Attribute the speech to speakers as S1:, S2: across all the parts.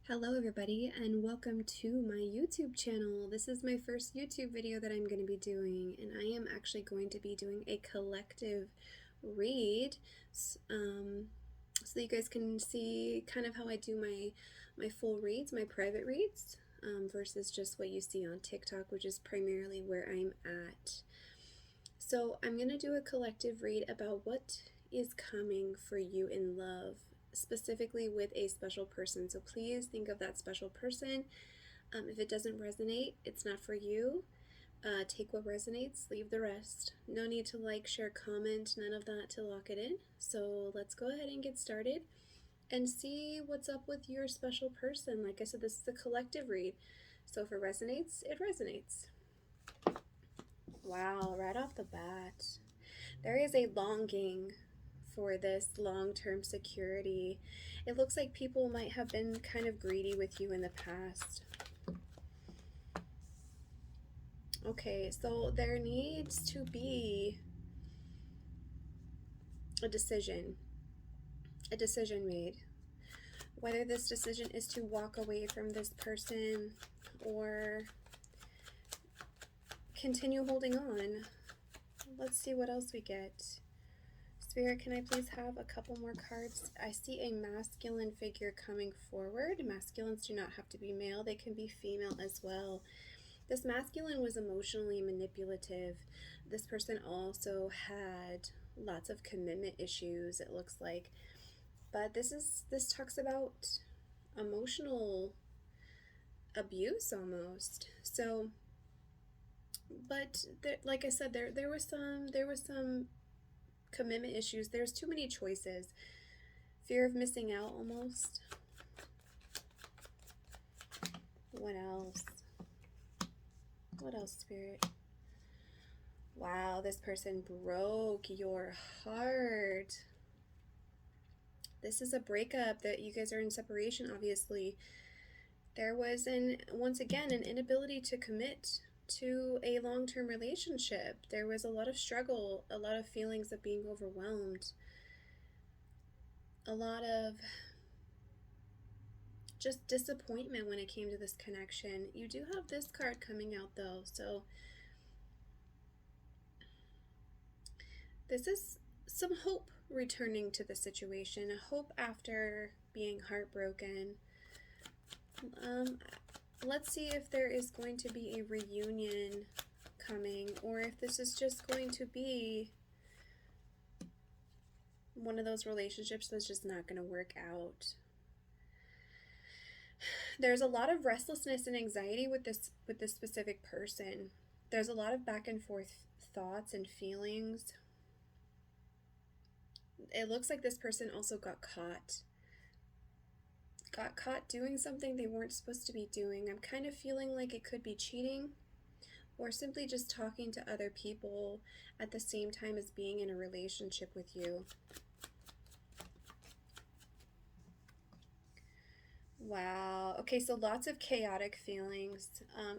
S1: Hello everybody and welcome to my YouTube channel. This is my first YouTube video that I'm going to be doing, and I am actually going to be doing a collective read so that you guys can see kind of how I do my full reads, my private reads, versus just what you see on TikTok, which is primarily where I'm at. So I'm going to do a collective read about what is coming for you in love, specifically with a special person. So please think of that special person. If it doesn't resonate, it's not for you. Take what resonates, leave the rest. No need to like, share, comment, none of that to lock it in. So let's go ahead and get started and see what's up with your special person. Like I said, this is a collective read. So if it resonates, it resonates. Wow, right off the bat, there is a longing for this long-term security. It looks like people might have been kind of greedy with you in the past. Okay, so there needs to be a decision made. Whether this decision is to walk away from this person or continue holding on. Let's see what else we get. Spirit, can I please have a couple more cards? I see a masculine figure coming forward. Masculines do not have to be male. They can be female as well. This masculine was emotionally manipulative. This person also had lots of commitment issues, it looks like. But this talks about emotional abuse almost. So, but there, like I said, there was some commitment issues. There's too many choices. Fear of missing out almost. What else? What else, Spirit? Wow, this person broke your heart. This is a breakup, that you guys are in separation, obviously. There was, once again, an inability to commit to a long-term relationship. There was a lot of struggle, a lot of feelings of being overwhelmed, a lot of just disappointment when it came to this connection. You do have this card coming out though, so this is some hope returning to the situation, a hope after being heartbroken. Let's see if there is going to be a reunion coming, or if this is just going to be one of those relationships that's just not going to work out. There's a lot of restlessness and anxiety with this specific person. There's a lot of back and forth thoughts and feelings. It looks like this person also got caught doing something they weren't supposed to be doing. I'm kind of feeling like it could be cheating, or simply just talking to other people at the same time as being in a relationship with you. Wow. Okay, so lots of chaotic feelings.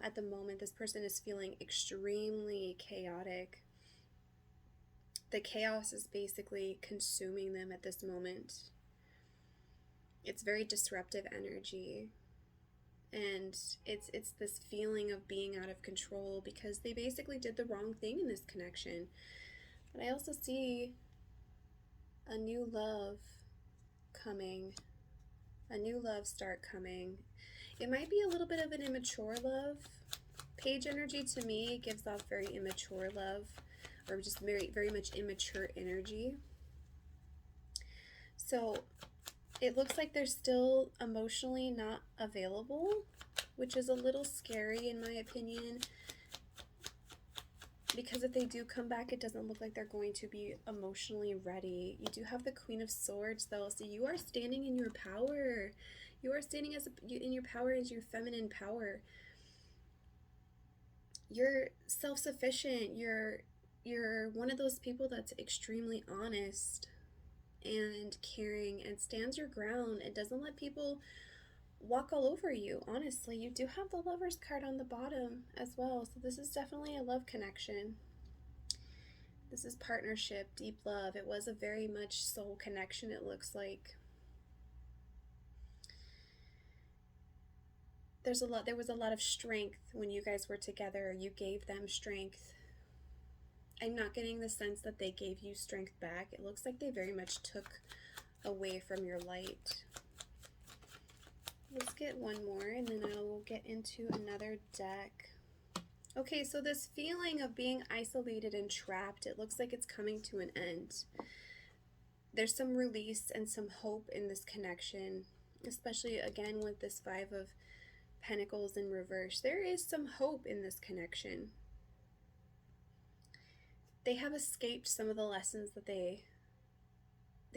S1: At the moment, this person is feeling extremely chaotic. The chaos is basically consuming them at this moment. It's very disruptive energy. And it's this feeling of being out of control because they basically did the wrong thing in this connection. But I also see a new love coming. A new love start coming. It might be a little bit of an immature love. Page energy to me gives off very immature love, or just very, very much immature energy. So it looks like they're still emotionally not available, which is a little scary in my opinion, because if they do come back, it doesn't look like they're going to be emotionally ready. You do have the Queen of Swords though, so you are standing in your power. You are standing in your power as your feminine power. You're self-sufficient. You're one of those people that's extremely honest and caring and stands your ground and doesn't let people walk all over you. Honestly, you do have the Lovers card on the bottom as well, so this is definitely a love connection. This is partnership, deep love. It was a very much soul connection, it looks like. there was a lot of strength when you guys were together. You gave them strength. I'm not getting the sense that they gave you strength back. It looks like they very much took away from your light. Let's get one more and then I will get into another deck. Okay, so this feeling of being isolated and trapped, it looks like it's coming to an end. There's some release and some hope in this connection, especially again with this Five of Pentacles in reverse. There is some hope in this connection. They have escaped some of the lessons that they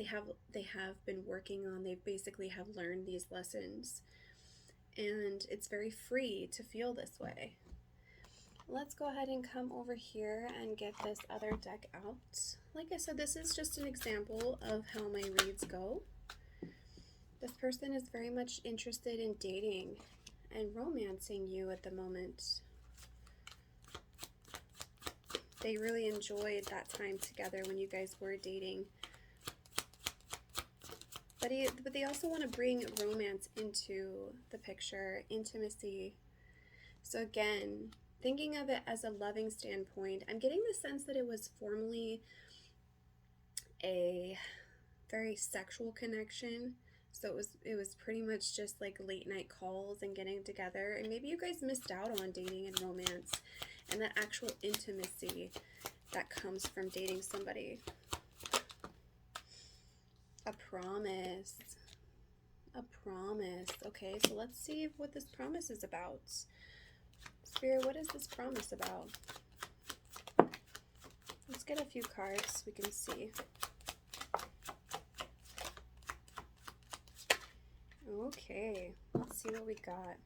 S1: have been working on. They basically have learned these lessons, and it's very free to feel this way. Let's go ahead and come over here and get this other deck out. Like I said, this is just an example of how my reads go. This person is very much interested in dating and romancing you at the moment. They really enjoyed that time together when you guys were dating. But they also want to bring romance into the picture, intimacy. So again, thinking of it as a loving standpoint, I'm getting the sense that it was formerly a very sexual connection. So it was pretty much just like late night calls and getting together. And maybe you guys missed out on dating and romance and that actual intimacy that comes from dating somebody. A promise. A promise. Okay, so let's see what this promise is about. Spirit, what is this promise about? Let's get a few cards so we can see. Okay, let's see what we got.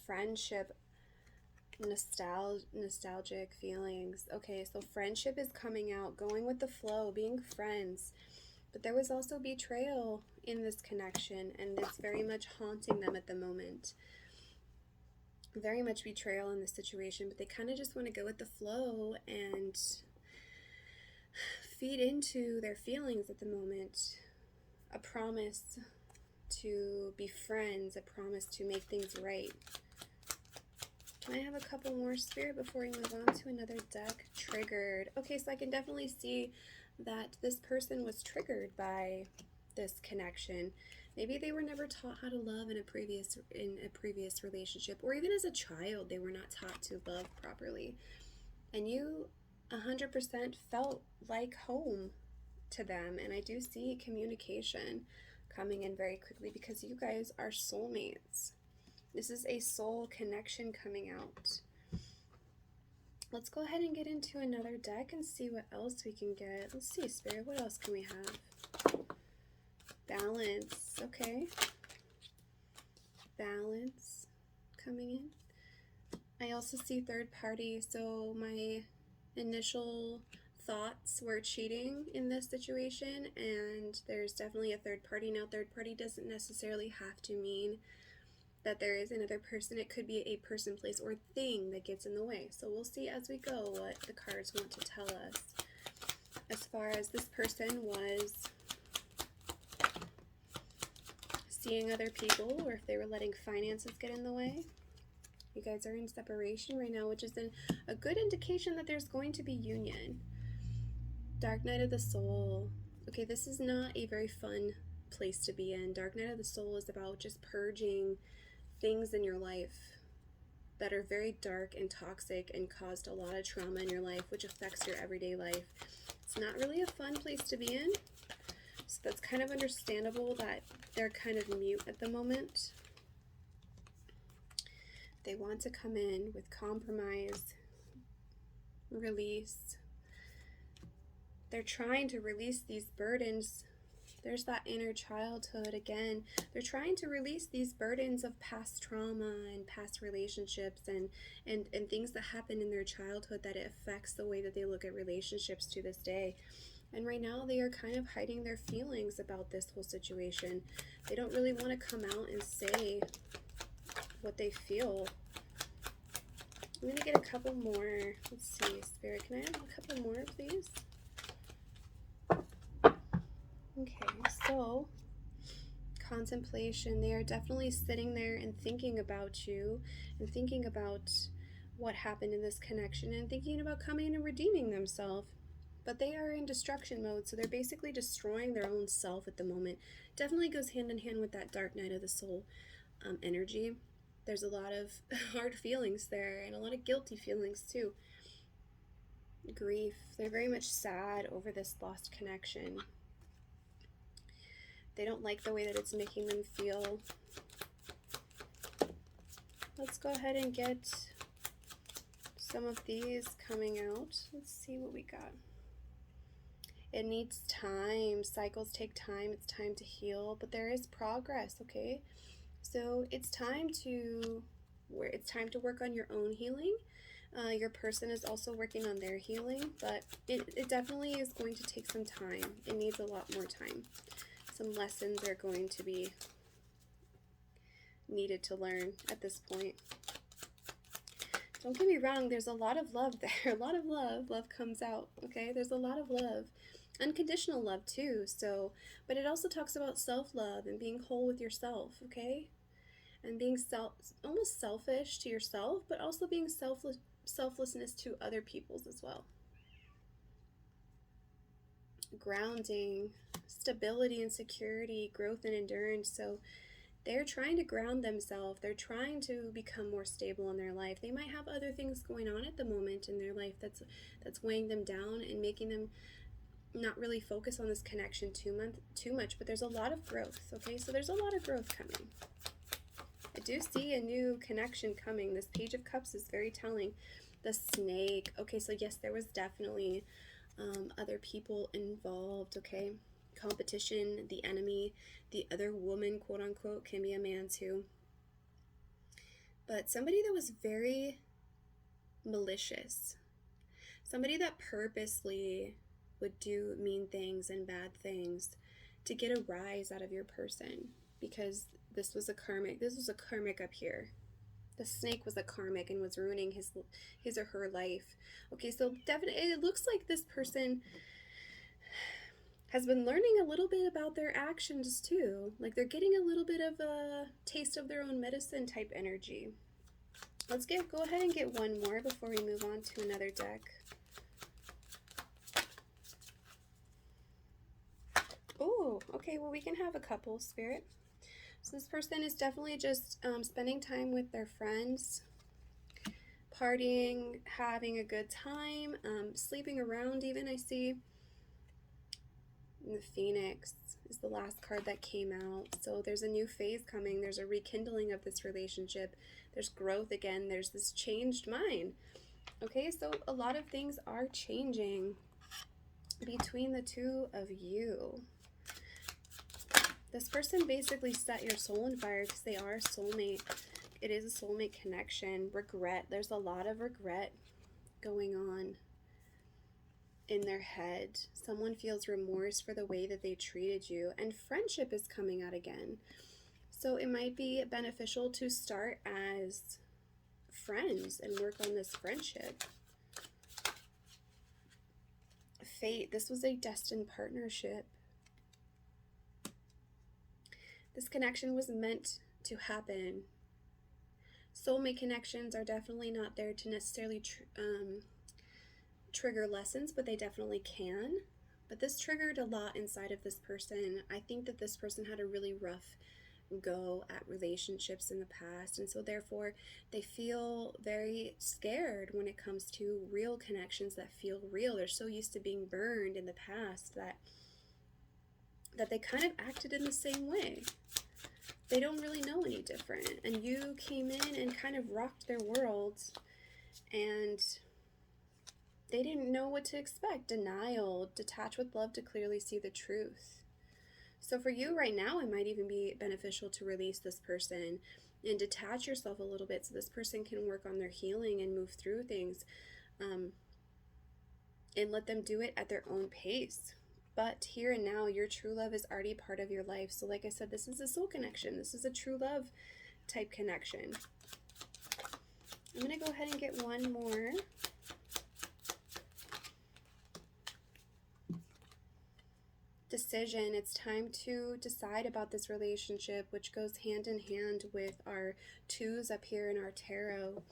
S1: Friendship, nostalgic feelings. Okay, so friendship is coming out, going with the flow, being friends. But there was also betrayal in this connection, and it's very much haunting them at the moment. Very much betrayal in this situation, but they kind of just want to go with the flow and feed into their feelings at the moment. A promise to be friends, a promise to make things right. Can I have a couple more, Spirit, before we move on to another deck? Triggered. Okay, so I can definitely see that this person was triggered by this connection. Maybe they were never taught how to love in a previous relationship, or even as a child they were not taught to love properly. And you 100% felt like home to them, and I do see communication coming in very quickly because you guys are soulmates. This is a soul connection coming out. Let's go ahead and get into another deck and see what else we can get. Let's see, Spirit, what else can we have? Balance, okay. Balance coming in. I also see third party, so my initial thoughts were cheating in this situation, and there's definitely a third party. Now, third party doesn't necessarily have to mean that there is another person. It could be a person, place, or thing that gets in the way. So we'll see as we go what the cards want to tell us. As far as this person was seeing other people, or if they were letting finances get in the way. You guys are in separation right now, which is a good indication that there's going to be union. Dark Night of the Soul. Okay, this is not a very fun place to be in. Dark Night of the Soul is about just purging things in your life that are very dark and toxic and caused a lot of trauma in your life, which affects your everyday life. It's not really a fun place to be in, so that's kind of understandable that they're kind of mute at the moment. They want to come in with compromise, release. They're trying to release these burdens. There's that inner childhood again. They're trying to release these burdens of past trauma and past relationships and things that happened in their childhood that it affects the way that they look at relationships to this day. And right now they are kind of hiding their feelings about this whole situation. They don't really want to come out and say what they feel. I'm going to get a couple more. Let's see, Spirit, can I have a couple more, please? Okay, so contemplation. They are definitely sitting there and thinking about you and thinking about what happened in this connection and thinking about coming and redeeming themselves. But they are in destruction mode, so they're basically destroying their own self at the moment. Definitely goes hand in hand with that dark night of the soul energy. There's a lot of hard feelings there and a lot of guilty feelings too. Grief. They're very much sad over this lost connection. They don't like the way that it's making them feel. Let's go ahead and get some of these coming out. Let's see what we got. It needs time. Cycles take time. It's time to heal, but there is progress, okay? So it's time to work on your own healing. Your person is also working on their healing, but it definitely is going to take some time. It needs a lot more time. Some lessons are going to be needed to learn at this point. Don't get me wrong, there's a lot of love there. A lot of love. Love comes out, okay? There's a lot of love. Unconditional love too, so, but it also talks about self-love and being whole with yourself, okay? And being almost selfish to yourself, but also being selflessness to other people's as well. Grounding, stability and security, growth and endurance. So they're trying to ground themselves. They're trying to become more stable in their life. They might have other things going on at the moment in their life that's weighing them down and making them not really focus on this connection too much, but there's a lot of growth, okay? So there's a lot of growth coming. I do see a new connection coming. This Page of Cups is very telling. The snake. Okay, so yes, there was definitely other people involved, okay? Competition, the enemy, the other woman, quote unquote, can be a man too. But somebody that was very malicious. Somebody that purposely would do mean things and bad things to get a rise out of your person, because this was a karmic up here. The snake was a karmic and was ruining his or her life. Okay, so definitely it looks like this person has been learning a little bit about their actions too. Like they're getting a little bit of a taste of their own medicine type energy. Let's go ahead and get one more before we move on to another deck. Oh, okay, well we can have a couple, Spirit. So this person is definitely just spending time with their friends, partying, having a good time, sleeping around even, I see. And the Phoenix is the last card that came out. So there's a new phase coming. There's a rekindling of this relationship. There's growth again. There's this changed mind. Okay, so a lot of things are changing between the two of you. This person basically set your soul on fire because they are a soulmate. It is a soulmate connection. Regret. There's a lot of regret going on in their head. Someone feels remorse for the way that they treated you. And friendship is coming out again. So it might be beneficial to start as friends and work on this friendship. Fate. This was a destined partnership. This connection was meant to happen. Soulmate connections are definitely not there to necessarily trigger lessons, but they definitely can. But this triggered a lot inside of this person. I think that this person had a really rough go at relationships in the past, and so therefore they feel very scared when it comes to real connections that feel real. They're so used to being burned in the past that they kind of acted in the same way. They don't really know any different. And you came in and kind of rocked their worlds, and they didn't know what to expect. Denial, detach with love to clearly see the truth. So for you right now, it might even be beneficial to release this person and detach yourself a little bit so this person can work on their healing and move through things, and let them do it at their own pace. But here and now, your true love is already part of your life. So like I said, this is a soul connection. This is a true love type connection. I'm going to go ahead and get one more. decision. It's time to decide about this relationship, which goes hand in hand with our twos up here in our tarot.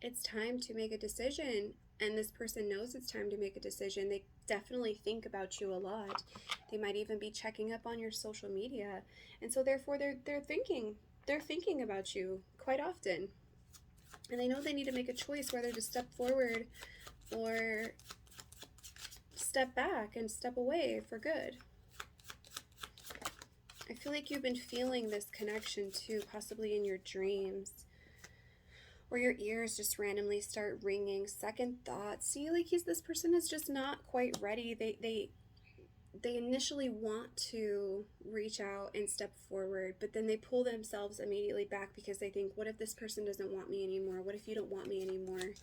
S1: It's time to make a decision, and this person knows it's time to make a decision. They definitely think about you a lot. They might even be checking up on your social media, and so therefore they're thinking about you quite often. And they know they need to make a choice whether to step forward or step back and step away for good. I feel like you've been feeling this connection too, possibly in your dreams, or your ears just randomly start ringing, second thoughts. See, like this person is just not quite ready. They initially want to reach out and step forward, but then they pull themselves immediately back because they think, what if this person doesn't want me anymore? What if you don't want me anymore?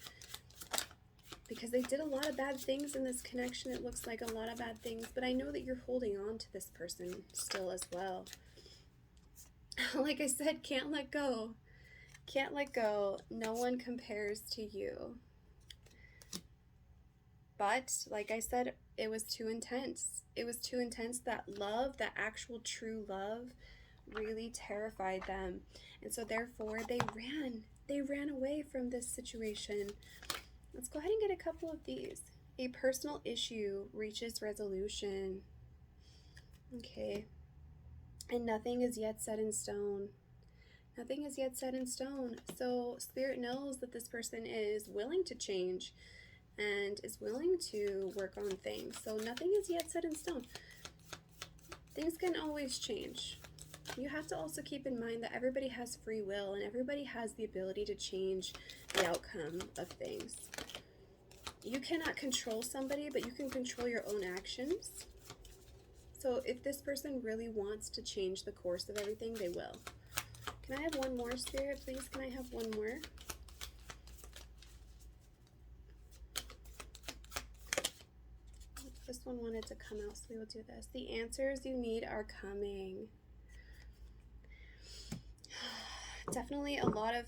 S1: Because they did a lot of bad things in this connection. It looks like a lot of bad things, but I know that you're holding on to this person still as well. Like I said, can't let go. Can't let go. No one compares to you. But like I said, it was too intense. It was too intense. That love, that actual true love, really terrified them. And so therefore they ran away from this situation. Let's go ahead and get a couple of these. A personal issue reaches resolution. Okay. And nothing is yet set in stone. Nothing is yet set in stone. So Spirit knows that this person is willing to change and is willing to work on things. So nothing is yet set in stone. Things can always change. You have to also keep in mind that everybody has free will and everybody has the ability to change the outcome of things. You cannot control somebody, but you can control your own actions. So if this person really wants to change the course of everything, they will. Can I have one more, Spirit, please? Can I have one more? This one wanted to come out, so we will do this. The answers you need are coming. Definitely a lot of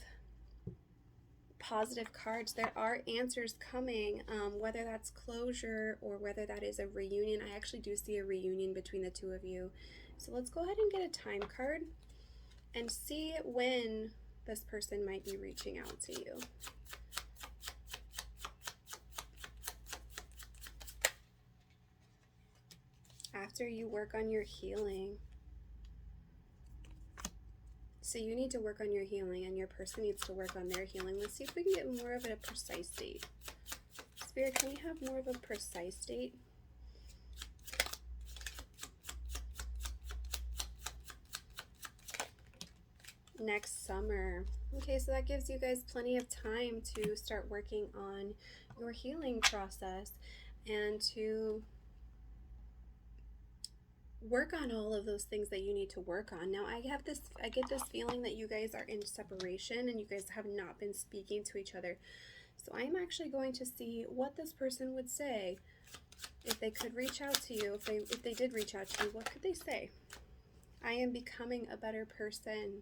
S1: positive cards. There are answers coming, whether that's closure or whether that is a reunion. I actually do see a reunion between the two of you. So let's go ahead and get a time card and see when this person might be reaching out to you. After you work on your healing. So you need to work on your healing and your person needs to work on their healing. Let's see if we can get more of a precise date. Spirit, can we have more of a precise date? Next summer. Okay, so that gives you guys plenty of time to start working on your healing process and to work on all of those things that you need to work on. Now I get this feeling that you guys are in separation and you guys have not been speaking to each other. So I'm actually going to see what this person would say if they could reach out to you. If they did reach out to you, what could they say? I am becoming a better person.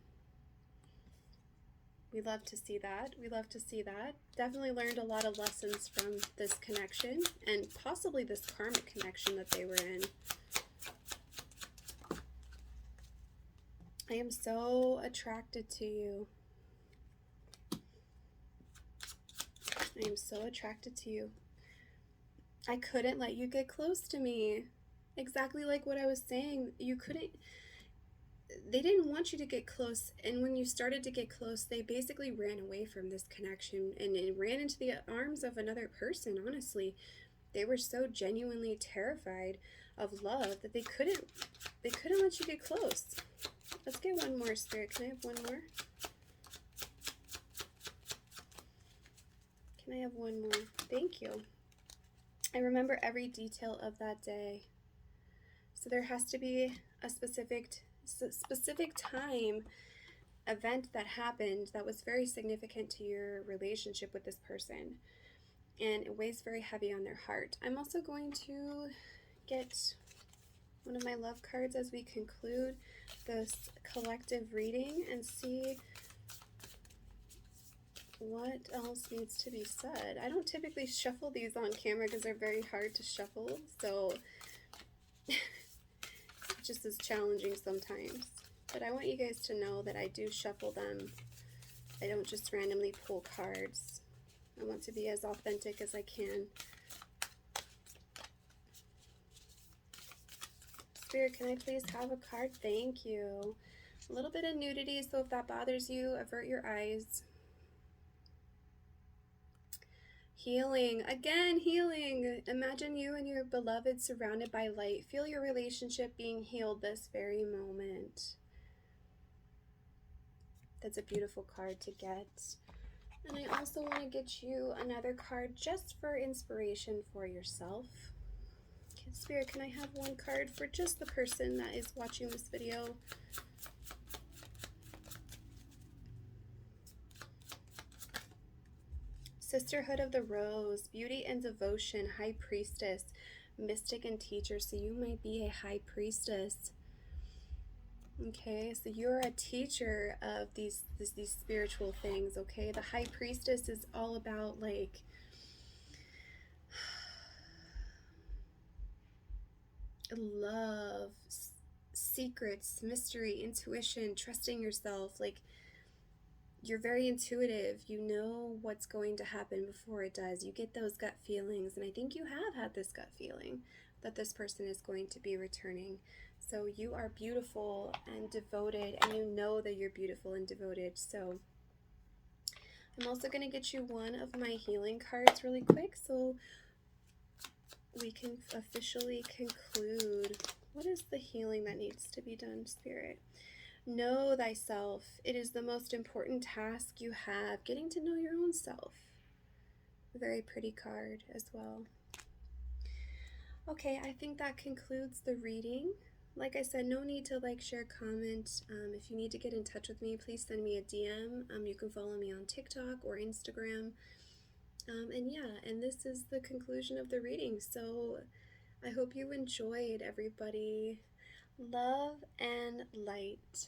S1: We love to see that. We love to see that. Definitely learned a lot of lessons from this connection and possibly this karmic connection that they were in. I am so attracted to you. I am so attracted to you. I couldn't let you get close to me. Exactly like what I was saying. They didn't want you to get close, and when you started to get close, they basically ran away from this connection and it ran into the arms of another person, honestly. They were so genuinely terrified of love that they couldn't let you get close. Let's get one more, Spirit. Can I have one more? Can I have one more? Thank you. I remember every detail of that day. So there has to be a specific time, event that happened that was very significant to your relationship with this person. And it weighs very heavy on their heart. I'm also going to get one of my love cards as we conclude this collective reading and see what else needs to be said. I don't typically shuffle these on camera because they're very hard to shuffle, so It just is challenging sometimes. But I want you guys to know that I do shuffle them. I don't just randomly pull cards. I want to be as authentic as I can. Spirit, can I please have a card? Thank you. A little bit of nudity, so if that bothers you, avert your eyes. Healing. Again, healing. Imagine you and your beloved surrounded by light. Feel your relationship being healed this very moment. That's a beautiful card to get. And I also want to get you another card just for inspiration for yourself. Okay, Spirit, can I have one card for just the person that is watching this video? Sisterhood of the Rose, Beauty and Devotion, High Priestess, Mystic and Teacher. So you might be a High Priestess. Okay, so you're a teacher of these spiritual things, okay? The High Priestess is all about like love, secrets, mystery, intuition, trusting yourself. Like, you're very intuitive. You know what's going to happen before it does. You get those gut feelings, and I think you have had this gut feeling that this person is going to be returning. So you are beautiful and devoted, and you know that you're beautiful and devoted. So I'm also going to get you one of my healing cards really quick so we can officially conclude. What is the healing that needs to be done, Spirit? Know thyself. It is the most important task you have, getting to know your own self. A very pretty card as well. Okay, I think that concludes the reading. Like I said, no need to like, share, comment. If you need to get in touch with me, please send me a DM. You can follow me on TikTok or Instagram. And yeah, and this is the conclusion of the reading. So I hope you enjoyed, everybody. Love and light.